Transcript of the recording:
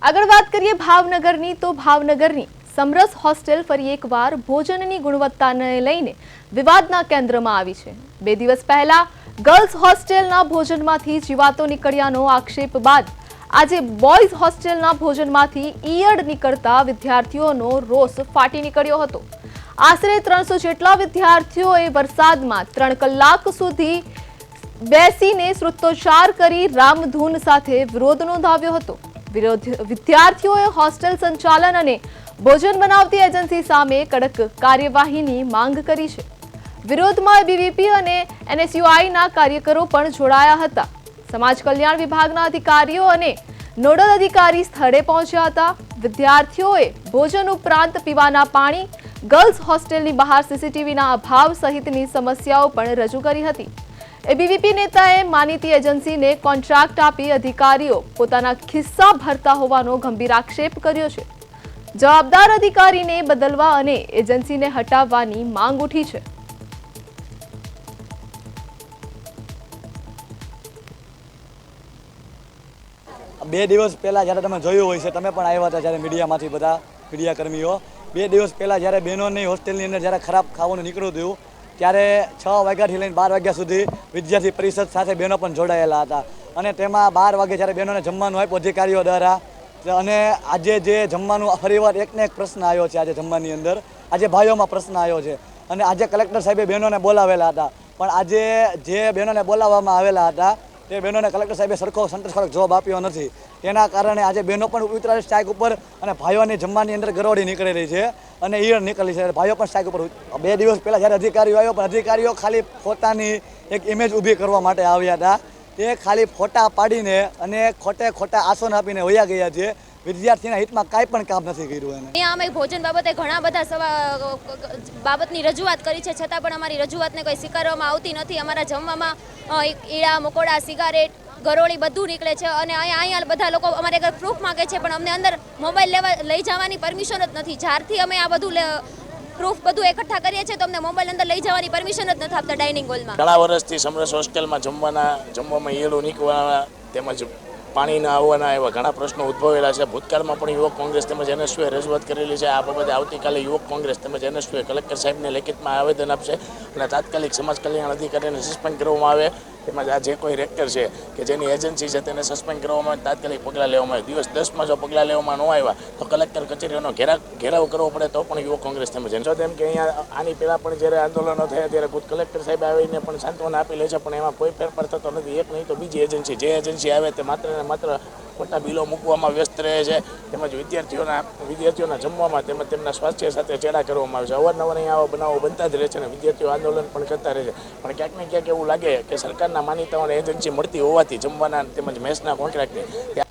આગળ વાત કરીએ ભાવનગરની તો ભાવનગરની સમરસ હોસ્ટેલ ફરી એકવાર ભોજનની ગુણવત્તાને લઈને વિવાદના કેન્દ્રમાં આવી છે। 2 દિવસ પહેલા ગર્લ્સ હોસ્ટેલના ભોજનમાંથી જીવાતો નીકળ્યાનો આક્ષેપ બાદ આજે બોયઝ હોસ્ટેલના ભોજનમાંથી ઈયળ નીકળતા વિદ્યાર્થીઓનો રોષ ફાટી નીકળ્યો હતો। આશરે 300 જેટલા વિદ્યાર્થીઓએ વરસાદમાં 3 કલાક સુધી બેસીને શ્રુતોચ્ચાર કરી રામધૂન સાથે વિરોધ નોંધાવ્યો હતો। વિદ્યાર્થીઓએ હોસ્ટેલ સંચાલન અને ભોજન બનાવતી એજન્સી સામે કડક કાર્યવાહીની માંગ કરી છે। વિરોધમાં એબીવીપી અને એનએસયુઆઈના કાર્યકરો પણ જોડાયા હતા। સમાજ કલ્યાણ વિભાગના અધિકારીઓ અને નોડલ અધિકારી સ્થળે પહોંચ્યા હતા। વિદ્યાર્થીઓએ ભોજન ઉપરાંત પીવાના પાણી, ગર્લ્સ હોસ્ટેલની બહાર સીસીટીવીના અભાવ સહિતની સમસ્યાઓ પણ રજૂ કરી હતી। એબીવીપી નેતાએ માનીતી એજન્સીને કોન્ટ્રાક્ટ આપી અધિકારીઓ પોતાના ખિસ્સા ભરતા હોવાનો ગંભીર આક્ષેપ કર્યો છે। જવાબદાર અધિકારીને બદલવા અને એજન્સીને હટાવવાની માંગ ઉઠી છે। બે દિવસ પહેલા જ્યારે તમે જોયું હોય છે, તમે પણ આવ્યા હતા જ્યારે મીડિયામાંથી બધા મીડિયાકર્મીઓ, 2 દિવસ પહેલા જ્યારે બહેનોની હોસ્ટેલની અંદર જ્યારે ખરાબ ખાવાનું નીકળ્યું હતું ત્યારે 6 વાગ્યાથી લઈને 12 વાગ્યા સુધી વિદ્યાર્થી પરિષદ સાથે બહેનો પણ જોડાયેલા હતા અને તેમાં 12 વાગે જ્યારે બહેનોને જમવાનું આપ્યું અધિકારીઓ દ્વારા અને આજે જે જમવાનું ફરીવાર એકને એક પ્રશ્ન આવ્યો છે। આજે જમવાની અંદર આજે ભાઈઓમાં પ્રશ્ન આવ્યો છે અને આજે કલેક્ટર સાહેબે બહેનોને બોલાવેલા હતા, પણ આજે જે બહેનોને બોલાવવામાં આવેલા હતા તે બહેનોને કલેક્ટર સાહેબે સંતોષકારક જવાબ આપ્યો નથી। તેના કારણે આજે બહેનો પણ ઉતરેલી સ્ટ્રાઇક ઉપર અને ભાઈઓની જમવાની અંદર ગરોળી નીકળી રહી છે અને ઈયળ નીકળી છે। ભાઈઓ પણ સ્ટ્રાઇક ઉપર 2 દિવસ પહેલાં જ્યારે અધિકારીઓ આવ્યો, પણ અધિકારીઓ ખાલી પોતાની એક ઇમેજ ઊભી કરવા માટે આવ્યા હતા। તે ખાલી ફોટા પાડીને અને ખોટા આશ્વાસન આપીને વયા ગયા છે। વિદ્યાર્થીના હિતમાં કાંઈ પણ કામ નથી કર્યું। અહીંયા અમે ભોજન બાબતે ઘણા બધા બાબતની રજૂઆત કરી છે, છતાં પણ અમારી રજૂઆતને કોઈ સ્વીકારવામાં આવતી નથી। અમારા જમવામાં ઈડા, મકોડા, સિગારેટ, ગરોળી બધું નીકળે છે અને અહીંયા બધા લોકો અમારે ઘર પ્રૂફ માગે છે, પણ અમને અંદર મોબાઈલ લઈ જવાની પરમિશન જ નથી। જ્યારથી અમે આ બધું પ્રૂફ બધું એકઠા કરીએ છીએ તો અમને મોબાઈલ અંદર લઈ જવાની પરમિશન જ નથી આપતા ડાઇનિંગ હોલમાં। ઘણા વર્ષથી સમરસ હોસ્ટેલમાં જમવામાં ઈયળો નીકળવાના તેમજ પાણી ના આવવાના એવા ઘણા પ્રશ્નો ઉદ્ભવેલા છે। ભૂતકાળમાં પણ યુવક કોંગ્રેસ તેમજ એનએસયુએ રજૂઆત કરેલી છે। આ બાબતે આવતીકાલે યુવક કોંગ્રેસ તેમજ એનએસયુએ કલેક્ટર સાહેબને લેખિતમાં આવેદન આપશે અને તાત્કાલિક સમાજ કલ્યાણ અધિકારીને સસ્પેન્ડ કરવામાં આવે, તેમજ આ જે કોઈ રેક્ટર છે કે જેની એજન્સી છે તેને સસ્પેન્ડ કરવામાં આવે, તાત્કાલિક પગલાં લેવામાં આવે। દિવસ 10માં જો પગલાં લેવામાં ન આવ્યા તો કલેક્ટર કચેરીઓનો ઘેરાવ કરવો પડે તો પણ યુવક કોંગ્રેસ તેમજ તેમ કે અહીંયા આની પહેલાં પણ જ્યારે આંદોલનો થયા ત્યારે ખુદ કલેક્ટર સાહેબ આવીને પણ સાંત્વના આપી લે છે, પણ એમાં કોઈ ફેરફાર થતો નથી। એક નહીં તો બીજી એજન્સી જે એજન્સી આવે તે માત્ર ખોટા બિલો મૂકવામાં વ્યસ્ત રહે છે, તેમજ વિદ્યાર્થીઓના જમવામાં તેમજ તેમના સ્વાસ્થ્ય સાથે ચેડા કરવામાં આવે છે। અવારનવાર અહીંયા આવા બનાવો બનતા જ રહે છે અને વિદ્યાર્થીઓ આંદોલન પણ કરતા રહે છે, પણ ક્યાંક ને ક્યાંક એવું લાગે કે સરકારના માન્યતાઓને એજન્સી મળતી હોવાથી જમવાના તેમજ મેસના કોન્ટ્રાક્ટને